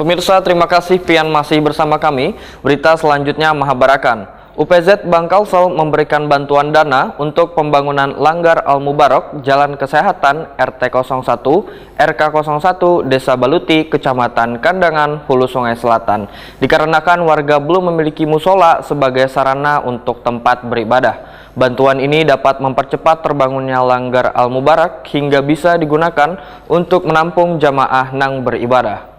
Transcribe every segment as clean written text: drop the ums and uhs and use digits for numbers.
Pemirsa, terima kasih pian masih bersama kami. Berita selanjutnya Mahabarakan. UPZ Bangkalsel memberikan bantuan dana untuk pembangunan Langgar Al-Mubarak, Jalan Kesehatan RT 01, RK 01, Desa Baluti, Kecamatan Kandangan, Hulu Sungai Selatan. Dikarenakan warga belum memiliki musola sebagai sarana untuk tempat beribadah. Bantuan ini dapat mempercepat terbangunnya Langgar Al-Mubarak hingga bisa digunakan untuk menampung jamaah nang beribadah.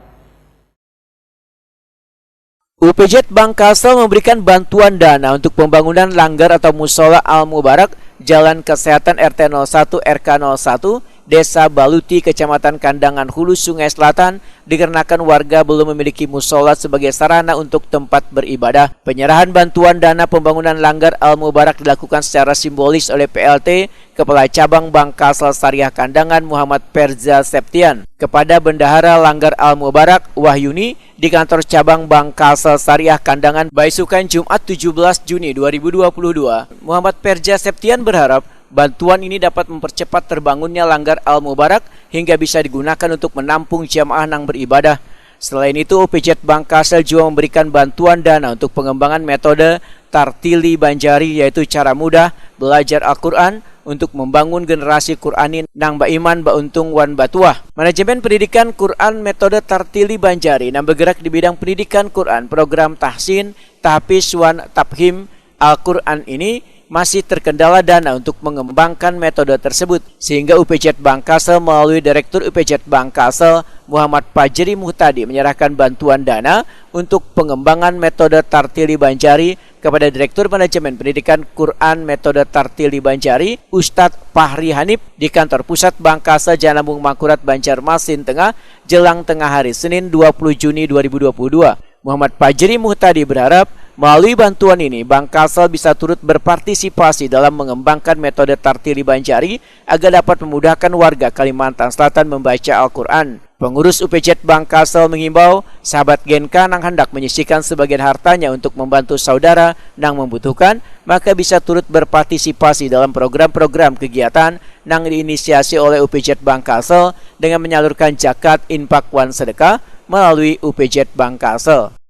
UPZ Bangkalsel memberikan bantuan dana untuk pembangunan langgar atau musola Al-Mubarak, Jalan Kesehatan RT 01 RK 01, Desa Baluti, Kecamatan Kandangan, Hulu Sungai Selatan, dikarenakan warga belum memiliki musola sebagai sarana untuk tempat beribadah. Penyerahan bantuan dana pembangunan langgar Al-Mubarak dilakukan secara simbolis oleh PLT Kepala Cabang Bangkalsel Syariah Kandangan Muhammad Perza Septian kepada Bendahara Langgar Al-Mubarak Wahyuni di kantor cabang Bangkalsel Syariah Kandangan Baisukan Jumat 17 Juni 2022. Muhammad Perza Septian berharap bantuan ini dapat mempercepat terbangunnya Langgar Al-Mubarak hingga bisa digunakan untuk menampung jamaah nang beribadah. Selain itu, UPZ Bangkalsel juga memberikan bantuan dana untuk pengembangan metode Tartili Banjari, yaitu cara mudah belajar Al-Quran untuk membangun generasi Qur'ani nang baiman bauntung wan batuah. Manajemen Pendidikan Quran metode Tartili Banjari nang bergerak di bidang pendidikan Quran, program tahsin, tahfiz wan tafhim Al-Quran ini masih terkendala dana untuk mengembangkan metode tersebut, sehingga UPZ Bangkalsel melalui Direktur UPZ Bangkalsel Muhammad Fajri Muhtadi menyerahkan bantuan dana untuk pengembangan metode Tartili Banjari kepada Direktur Manajemen Pendidikan Quran metode Tartili Banjari Ustadz Fahri Hanif di kantor pusat Bangkalsel Jalan Lambung Mangkurat Banjarmasin Tengah jelang tengah hari Senin 20 Juni 2022. Muhammad Fajri Muhtadi berharap melalui bantuan ini Bangkalsel bisa turut berpartisipasi dalam mengembangkan metode Tartili Banjari agar dapat memudahkan warga Kalimantan Selatan membaca Al-Quran. Pengurus UPZ Bangkalsel mengimbau sahabat Genka nang hendak menyisihkan sebagian hartanya untuk membantu saudara nang membutuhkan, maka bisa turut berpartisipasi dalam program-program kegiatan nang diinisiasi oleh UPZ Bangkalsel dengan menyalurkan zakat, infak, wan sedekah melalui UPZ Bangkalsel.